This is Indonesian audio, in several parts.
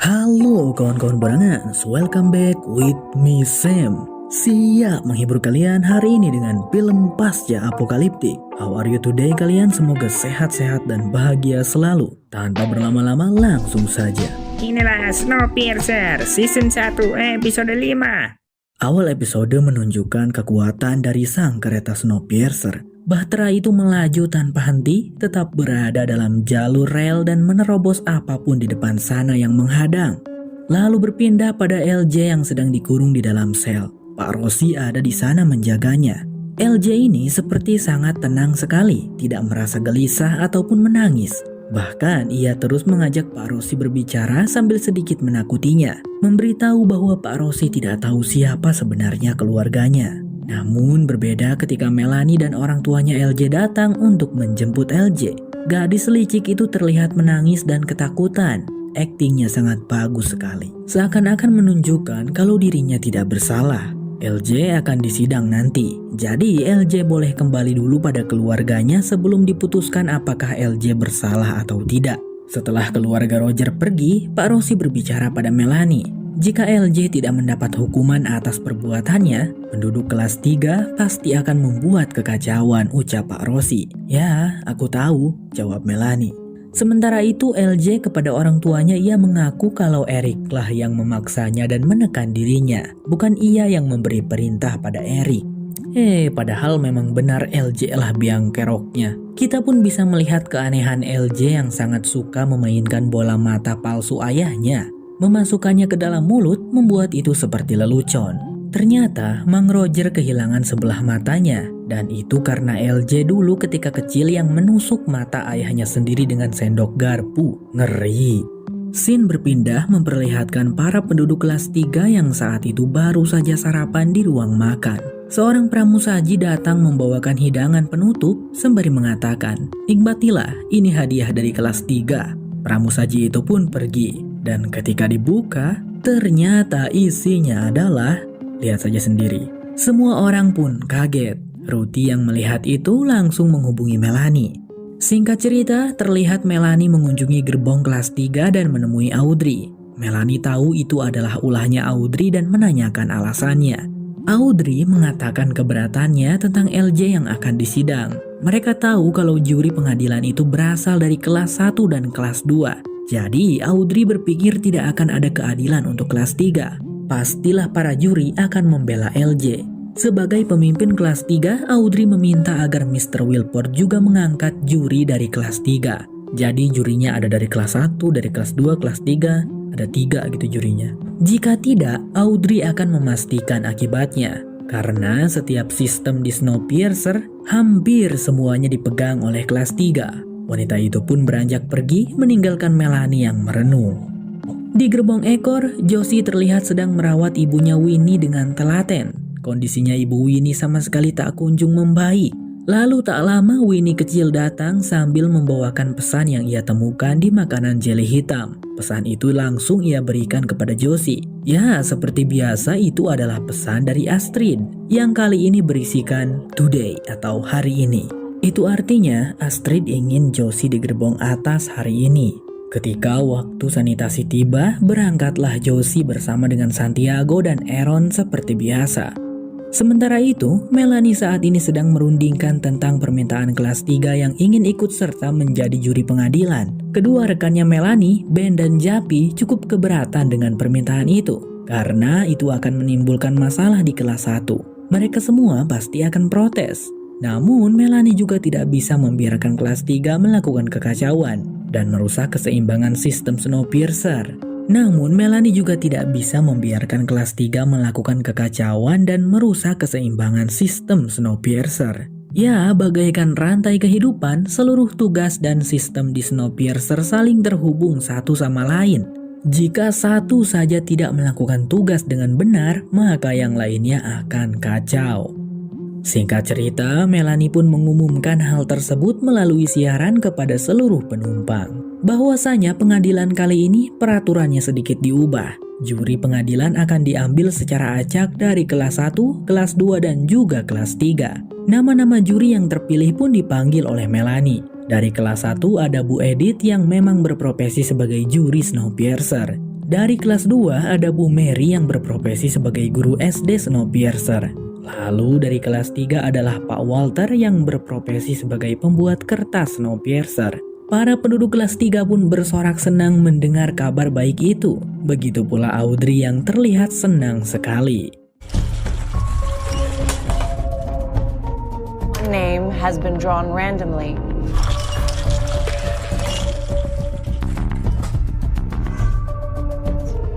Halo kawan-kawan barangan, welcome back with me Sam. Siap menghibur kalian hari ini dengan film pasca apokaliptik. How are you today kalian? Semoga sehat-sehat dan bahagia selalu. Tanpa berlama-lama langsung saja. Inilah Snowpiercer Season 1 episode 5. Awal episode menunjukkan kekuatan dari sang kereta Snowpiercer. Bahtera itu melaju tanpa henti, tetap berada dalam jalur rel dan menerobos apapun di depan sana yang menghadang. Lalu berpindah pada LJ yang sedang dikurung di dalam sel. Pak Rossi ada di sana menjaganya. LJ ini seperti sangat tenang sekali, tidak merasa gelisah ataupun menangis. Bahkan ia terus mengajak Pak Rossi berbicara sambil sedikit menakutinya, memberitahu bahwa Pak Rossi tidak tahu siapa sebenarnya keluarganya. Namun berbeda ketika Melanie dan orang tuanya LJ datang untuk menjemput LJ. Gadis licik itu terlihat menangis dan ketakutan. Aktingnya sangat bagus sekali. Seakan-akan menunjukkan kalau dirinya tidak bersalah. LJ akan disidang nanti. Jadi LJ boleh kembali dulu pada keluarganya sebelum diputuskan apakah LJ bersalah atau tidak. Setelah keluarga Roger pergi, Pak Rossi berbicara pada Melanie. Jika LJ tidak mendapat hukuman atas perbuatannya, penduduk kelas 3 pasti akan membuat kekacauan, ucap Pak Rossi. Ya, aku tahu, jawab Melanie. Sementara itu LJ kepada orang tuanya ia mengaku kalau Eric lah yang memaksanya dan menekan dirinya, bukan ia yang memberi perintah pada Eric. Padahal memang benar LJ lah biang keroknya. Kita pun bisa melihat keanehan LJ yang sangat suka memainkan bola mata palsu ayahnya. Memasukkannya ke dalam mulut membuat itu seperti lelucon. Ternyata Mang Roger kehilangan sebelah matanya, dan itu karena LJ dulu ketika kecil yang menusuk mata ayahnya sendiri dengan sendok garpu. Ngeri. Scene berpindah memperlihatkan para penduduk kelas 3 yang saat itu baru saja sarapan di ruang makan. Seorang pramusaji datang membawakan hidangan penutup sembari mengatakan, "Nikmatilah, ini hadiah dari kelas 3. Pramusaji itu pun pergi. Dan ketika dibuka, ternyata isinya adalah, lihat saja sendiri. Semua orang pun kaget. Ruti yang melihat itu langsung menghubungi Melanie. Singkat cerita, terlihat Melanie mengunjungi gerbong kelas 3 dan menemui Audrey. Melanie tahu itu adalah ulahnya Audrey dan menanyakan alasannya. Audrey mengatakan keberatannya tentang LJ yang akan disidang. Mereka tahu kalau juri pengadilan itu berasal dari kelas 1 dan kelas 2. Jadi Audrey berpikir tidak akan ada keadilan untuk kelas 3. Pastilah para juri akan membela LJ. Sebagai pemimpin kelas 3, Audrey meminta agar Mr. Wilford juga mengangkat juri dari kelas 3. Jadi jurinya ada dari kelas 1, dari kelas 2, kelas 3, ada 3 gitu jurinya. Jika tidak, Audrey akan memastikan akibatnya. Karena setiap sistem di Snowpiercer hampir semuanya dipegang oleh kelas 3. Wanita itu pun beranjak pergi meninggalkan Melanie yang merenung. Di gerbong ekor, Josie terlihat sedang merawat ibunya Winnie dengan telaten. Kondisinya ibu Winnie sama sekali tak kunjung membaik. Lalu tak lama Winnie kecil datang sambil membawakan pesan yang ia temukan di makanan jeli hitam. Pesan itu langsung ia berikan kepada Josie. Ya, seperti biasa itu adalah pesan dari Astrid yang kali ini berisikan today atau hari ini. Itu artinya Astrid ingin Josie di gerbong atas hari ini. Ketika waktu sanitasi tiba, berangkatlah Josie bersama dengan Santiago dan Aaron seperti biasa. Sementara itu, Melanie saat ini sedang merundingkan tentang permintaan kelas 3 yang ingin ikut serta menjadi juri pengadilan. Kedua rekannya Melanie, Ben dan Japi cukup keberatan dengan permintaan itu. Karena itu akan menimbulkan masalah di kelas 1. Mereka semua pasti akan protes. Namun Melanie juga tidak bisa membiarkan kelas 3 melakukan kekacauan dan merusak keseimbangan sistem Snowpiercer. Namun Melanie juga tidak bisa membiarkan kelas 3 melakukan kekacauan dan merusak keseimbangan sistem Snowpiercer. Ya, bagaikan rantai kehidupan, seluruh tugas dan sistem di Snowpiercer saling terhubung satu sama lain. Jika satu saja tidak melakukan tugas dengan benar, maka yang lainnya akan kacau. Singkat cerita, Melanie pun mengumumkan hal tersebut melalui siaran kepada seluruh penumpang. Bahwasanya pengadilan kali ini peraturannya sedikit diubah. Juri pengadilan akan diambil secara acak dari kelas 1, kelas 2 dan juga kelas 3. Nama-nama juri yang terpilih pun dipanggil oleh Melanie. Dari kelas 1 ada Bu Edith yang memang berprofesi sebagai juri Snowpiercer. Dari kelas 2 ada Bu Mary yang berprofesi sebagai guru SD Snowpiercer. Lalu dari kelas 3 adalah Pak Walter yang berprofesi sebagai pembuat kertas Snowpiercer. Para penduduk kelas 3 pun bersorak senang mendengar kabar baik itu. Begitu pula Audrey yang terlihat senang sekali. Name has been drawn randomly.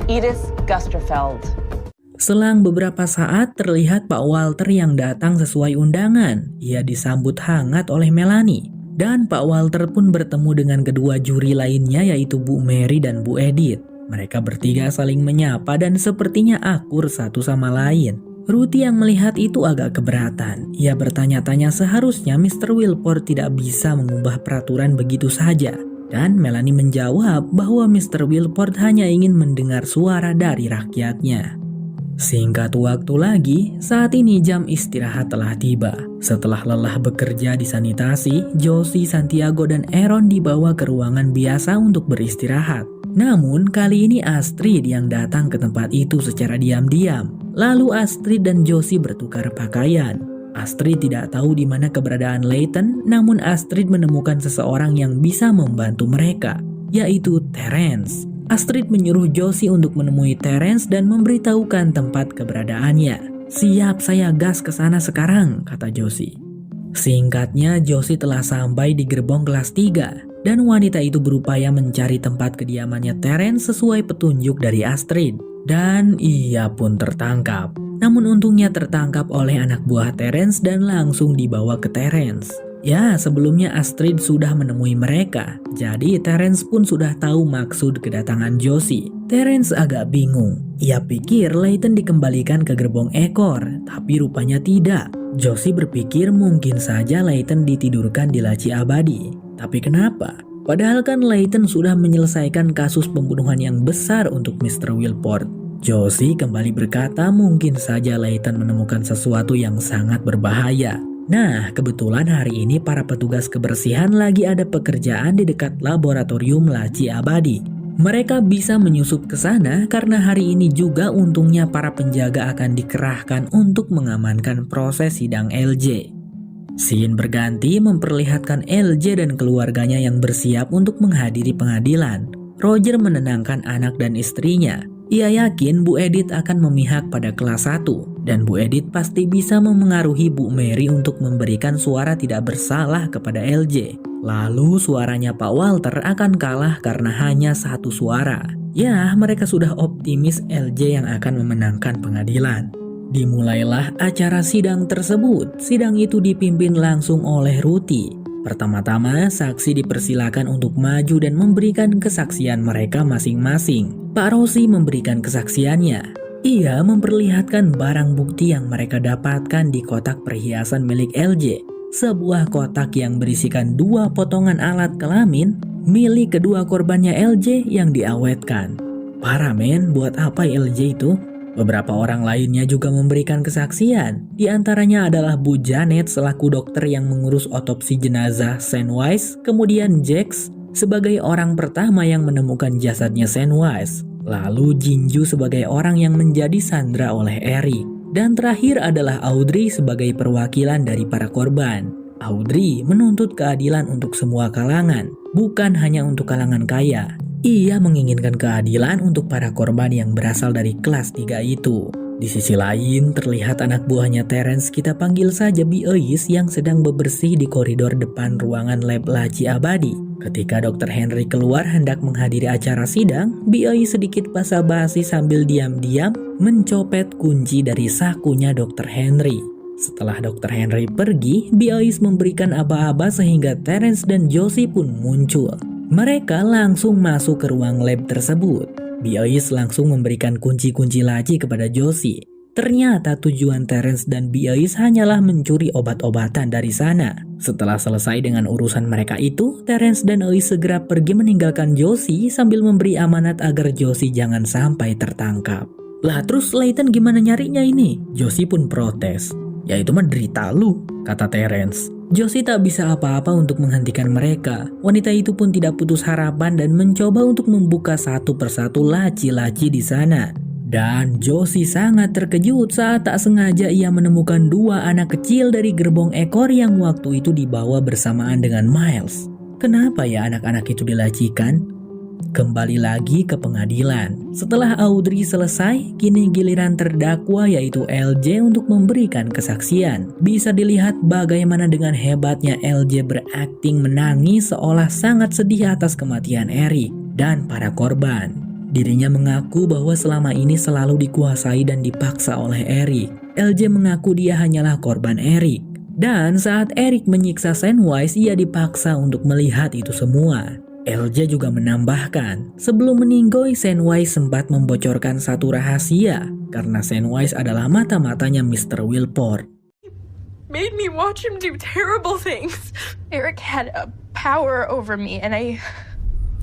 Edith Gusterfeld. Selang beberapa saat terlihat Pak Walter yang datang sesuai undangan. Ia disambut hangat oleh Melanie. Dan Pak Walter pun bertemu dengan kedua juri lainnya yaitu Bu Mary dan Bu Edith. Mereka bertiga saling menyapa dan sepertinya akur satu sama lain. Ruthie yang melihat itu agak keberatan. Ia bertanya-tanya seharusnya Mr. Wilport tidak bisa mengubah peraturan begitu saja. Dan Melanie menjawab bahwa Mr. Wilport hanya ingin mendengar suara dari rakyatnya. Singkat waktu lagi, saat ini jam istirahat telah tiba. Setelah lelah bekerja di sanitasi, Josie, Santiago, dan Aaron dibawa ke ruangan biasa untuk beristirahat. Namun kali ini Astrid yang datang ke tempat itu secara diam-diam. Lalu Astrid dan Josie bertukar pakaian. Astrid tidak tahu di mana keberadaan Layton, namun Astrid menemukan seseorang yang bisa membantu mereka, yaitu Terence. Astrid menyuruh Josie untuk menemui Terence dan memberitahukan tempat keberadaannya. "Siap, saya gas ke sana sekarang," kata Josie. Singkatnya, Josie telah sampai di gerbong kelas 3 dan wanita itu berupaya mencari tempat kediamannya Terence sesuai petunjuk dari Astrid. Dan ia pun tertangkap. Namun untungnya tertangkap oleh anak buah Terence dan langsung dibawa ke Terence. Ya, sebelumnya Astrid sudah menemui mereka, jadi Terence pun sudah tahu maksud kedatangan Josie. Terence agak bingung. Ia pikir Layton dikembalikan ke gerbong ekor, tapi rupanya tidak. Josie berpikir mungkin saja Layton ditidurkan di laci abadi. Tapi kenapa? Padahal kan Layton sudah menyelesaikan kasus pembunuhan yang besar untuk Mr. Wilport. Josie kembali berkata mungkin saja Layton menemukan sesuatu yang sangat berbahaya. Nah, kebetulan hari ini para petugas kebersihan lagi ada pekerjaan di dekat laboratorium laci abadi. Mereka bisa menyusup ke sana karena hari ini juga untungnya para penjaga akan dikerahkan untuk mengamankan proses sidang LJ. Scene berganti memperlihatkan LJ dan keluarganya yang bersiap untuk menghadiri pengadilan. Roger menenangkan anak dan istrinya. Ia yakin Bu Edith akan memihak pada kelas 1 dan Bu Edith pasti bisa memengaruhi Bu Mary untuk memberikan suara tidak bersalah kepada LJ. Lalu suaranya Pak Walter akan kalah karena hanya satu suara. Ya, mereka sudah optimis LJ yang akan memenangkan pengadilan. Dimulailah acara sidang tersebut. Sidang itu dipimpin langsung oleh Ruthie. Pertama-tama, saksi dipersilakan untuk maju dan memberikan kesaksian mereka masing-masing. Pak Rossi memberikan kesaksiannya. Ia memperlihatkan barang bukti yang mereka dapatkan di kotak perhiasan milik LJ. Sebuah kotak yang berisikan 2 potongan alat kelamin milik kedua korbannya LJ yang diawetkan. Parah men, buat apa LJ itu? Beberapa orang lainnya juga memberikan kesaksian. Di antaranya adalah Bu Janet selaku dokter yang mengurus otopsi jenazah Sandwise, kemudian Jax sebagai orang pertama yang menemukan jasadnya Sandwise, lalu Jinju sebagai orang yang menjadi sandra oleh Eric, dan terakhir adalah Audrey sebagai perwakilan dari para korban. Audrey menuntut keadilan untuk semua kalangan, bukan hanya untuk kalangan kaya. Ia menginginkan keadilan untuk para korban yang berasal dari kelas 3 itu. Di sisi lain, terlihat anak buahnya Terence, kita panggil saja Biois, yang sedang bebersih di koridor depan ruangan lab laci abadi. Ketika Dr. Henry keluar hendak menghadiri acara sidang, Biois sedikit basa-basi sambil diam-diam mencopet kunci dari sakunya Dr. Henry. Setelah Dr. Henry pergi, Biois memberikan aba-aba sehingga Terence dan Josie pun muncul. Mereka langsung masuk ke ruang lab tersebut. Biois langsung memberikan kunci-kunci laci kepada Josie. Ternyata tujuan Terence dan Biois hanyalah mencuri obat-obatan dari sana. Setelah selesai dengan urusan mereka itu, Terence dan Ois segera pergi meninggalkan Josie sambil memberi amanat agar Josie jangan sampai tertangkap. Lah terus Layton gimana nyarinya ini? Josie pun protes. "Ya itu mah derita lu," kata Terence. Josie tak bisa apa-apa untuk menghentikan mereka. Wanita itu pun tidak putus harapan dan mencoba untuk membuka satu persatu laci-laci di sana. Dan Josie sangat terkejut saat tak sengaja ia menemukan dua anak kecil dari gerbong ekor yang waktu itu dibawa bersamaan dengan Miles. Kenapa ya anak-anak itu dilacikan? Kembali lagi ke pengadilan. Setelah Audrey selesai, kini giliran terdakwa yaitu LJ untuk memberikan kesaksian. Bisa dilihat bagaimana dengan hebatnya LJ berakting menangis seolah sangat sedih atas kematian Eric dan para korban. Dirinya mengaku bahwa selama ini selalu dikuasai dan dipaksa oleh Eric. LJ mengaku dia hanyalah korban Eric. Dan saat Eric menyiksa Sandwise, ia dipaksa untuk melihat itu semua. LJ juga menambahkan, sebelum meninggoy Sandwise sempat membocorkan satu rahasia karena Sandwise adalah mata-matanya Mr. Wilport. Made me watch him do terrible things. Eric had a power over me and I,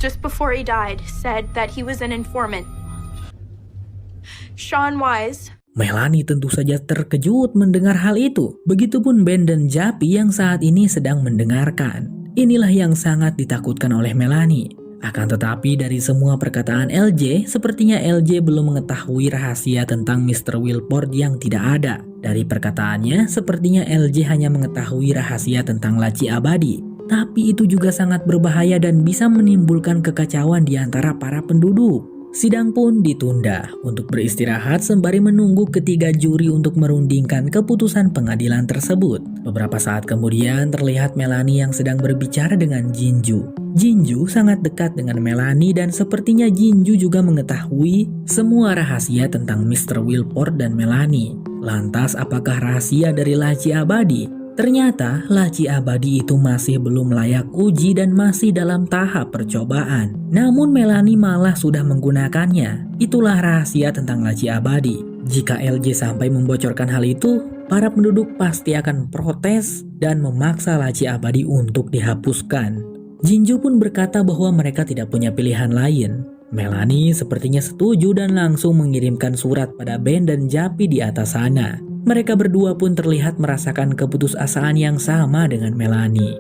just before he died, said that he was an informant. Sean Wise. Melanie tentu saja terkejut mendengar hal itu. Begitupun Ben dan Jappy yang saat ini sedang mendengarkan. Inilah yang sangat ditakutkan oleh Melanie. Akan tetapi dari semua perkataan LJ, sepertinya LJ belum mengetahui rahasia tentang Mr. Wilport yang tidak ada. Dari perkataannya, sepertinya LJ hanya mengetahui rahasia tentang laci abadi. Tapi itu juga sangat berbahaya dan bisa menimbulkan kekacauan di antara para penduduk. Sidang pun ditunda untuk beristirahat sembari menunggu ketiga juri untuk merundingkan keputusan pengadilan tersebut. Beberapa saat kemudian terlihat Melanie yang sedang berbicara dengan Jinju. Jinju sangat dekat dengan Melanie dan sepertinya Jinju juga mengetahui semua rahasia tentang Mr. Wilport dan Melanie. Lantas apakah rahasia dari laci abadi? Ternyata laci abadi itu masih belum layak uji dan masih dalam tahap percobaan. Namun Melanie malah sudah menggunakannya. Itulah rahasia tentang laci abadi. Jika LJ sampai membocorkan hal itu, para penduduk pasti akan protes dan memaksa laci abadi untuk dihapuskan. Jinju pun berkata bahwa mereka tidak punya pilihan lain. Melanie sepertinya setuju dan langsung mengirimkan surat pada Ben dan Jappy di atas sana. Mereka berdua pun terlihat merasakan keputusasaan yang sama dengan Melanie.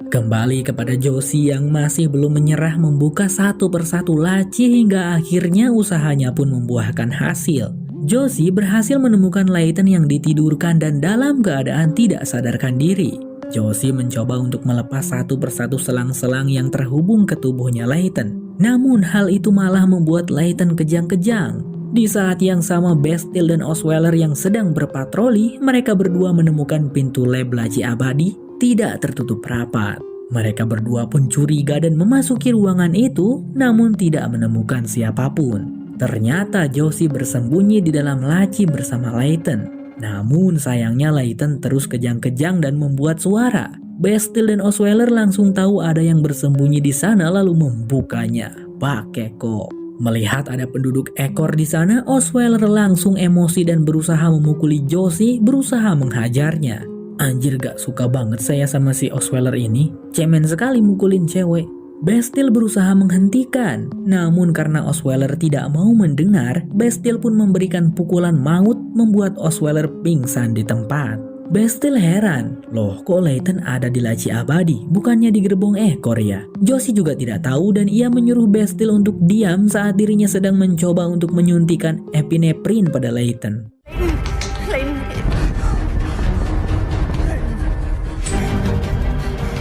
Kembali kepada Josie yang masih belum menyerah membuka satu persatu laci hingga akhirnya usahanya pun membuahkan hasil. Josie berhasil menemukan Layton yang ditidurkan dan dalam keadaan tidak sadarkan diri. Josie mencoba untuk melepas satu persatu selang-selang yang terhubung ke tubuhnya Layton. Namun hal itu malah membuat Layton kejang-kejang. Di saat yang sama Bastille dan Osweiler yang sedang berpatroli, mereka berdua menemukan pintu lab laci abadi tidak tertutup rapat. Mereka berdua pun curiga dan memasuki ruangan itu, namun tidak menemukan siapapun. Ternyata Josie bersembunyi di dalam laci bersama Layton. Namun sayangnya Layton terus kejang-kejang dan membuat suara. Bastille dan Osweiler langsung tahu ada yang bersembunyi di sana lalu membukanya. Pakeko. Melihat ada penduduk ekor di sana, Osweiler langsung emosi dan berusaha memukuli Josie, berusaha menghajarnya. Anjir, gak suka banget saya sama si Osweiler ini. Cemen sekali mukulin cewek. Bastille berusaha menghentikan. Namun karena Osweiler tidak mau mendengar, Bastille pun memberikan pukulan maut membuat Osweiler pingsan di tempat. Bastille heran, loh kok Layton ada di laci abadi, bukannya di gerbong ekor ya? Josie juga tidak tahu dan ia menyuruh Bastille untuk diam saat dirinya sedang mencoba untuk menyuntikkan epinephrine pada Layton.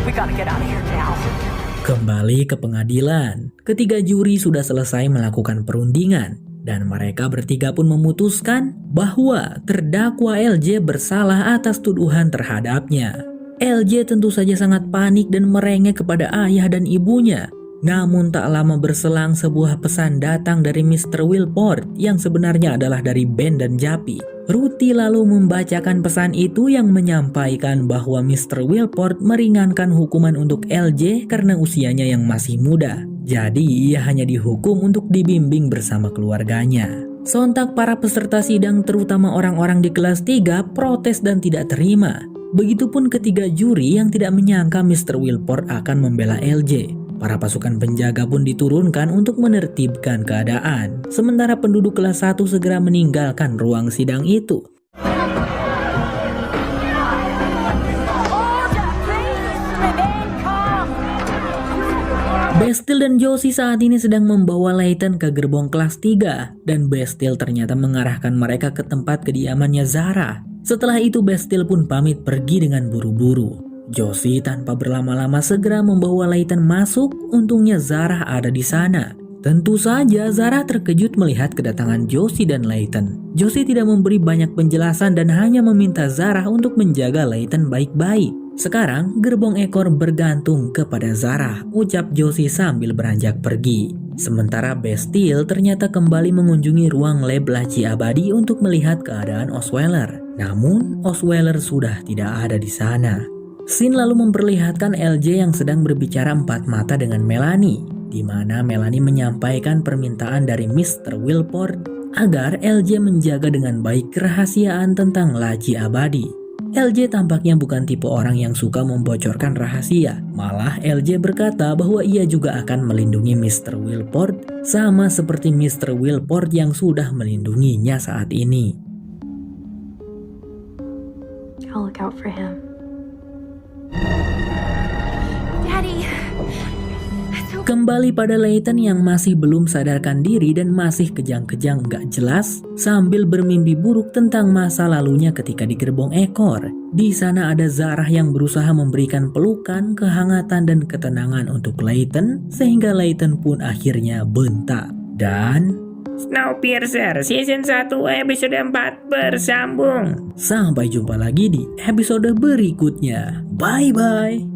We gotta get out of here now. Kembali ke pengadilan, ketiga juri sudah selesai melakukan perundingan. Dan mereka bertiga pun memutuskan bahwa terdakwa LJ bersalah atas tuduhan terhadapnya. LJ tentu saja sangat panik dan merengek kepada ayah dan ibunya. Namun tak lama berselang sebuah pesan datang dari Mr. Wilport yang sebenarnya adalah dari Ben dan Jappy. Ruthie lalu membacakan pesan itu yang menyampaikan bahwa Mr. Wilport meringankan hukuman untuk LJ karena usianya yang masih muda. Jadi ia hanya dihukum untuk dibimbing bersama keluarganya. Sontak para peserta sidang terutama orang-orang di kelas 3 protes dan tidak terima. Begitupun ketiga juri yang tidak menyangka Mr. Wilport akan membela LJ. Para pasukan penjaga pun diturunkan untuk menertibkan keadaan. Sementara penduduk kelas 1 segera meninggalkan ruang sidang itu. Bastille dan Josie saat ini sedang membawa Layton ke gerbong kelas 3 dan Bastille ternyata mengarahkan mereka ke tempat kediamannya Zara. Setelah itu Bastille pun pamit pergi dengan buru-buru. Josie tanpa berlama-lama segera membawa Layton masuk, untungnya Zara ada di sana. Tentu saja Zara terkejut melihat kedatangan Josie dan Layton. Josie tidak memberi banyak penjelasan dan hanya meminta Zara untuk menjaga Layton baik-baik. Sekarang gerbong ekor bergantung kepada Zara, ucap Josie sambil beranjak pergi. Sementara Bastille ternyata kembali mengunjungi ruang lab laci abadi untuk melihat keadaan Osweiler. Namun Osweiler sudah tidak ada di sana. Scene lalu memperlihatkan LJ yang sedang berbicara empat mata dengan Melanie, di mana Melanie menyampaikan permintaan dari Mr. Wilford agar LJ menjaga dengan baik kerahasiaan tentang laci abadi. LJ tampaknya bukan tipe orang yang suka membocorkan rahasia. Malah LJ berkata bahwa ia juga akan melindungi Mr. Wilford sama seperti Mr. Wilford yang sudah melindunginya saat ini. I'll look out for him. Daddy. Kembali pada Layton yang masih belum sadarkan diri dan masih kejang-kejang gak jelas sambil bermimpi buruk tentang masa lalunya ketika di gerbong ekor. Di sana ada Zara yang berusaha memberikan pelukan, kehangatan dan ketenangan untuk Layton sehingga Layton pun akhirnya bentak. Dan Snowpiercer Season 1 episode 4 bersambung. sampai jumpa lagi di episode berikutnya. Bye-bye.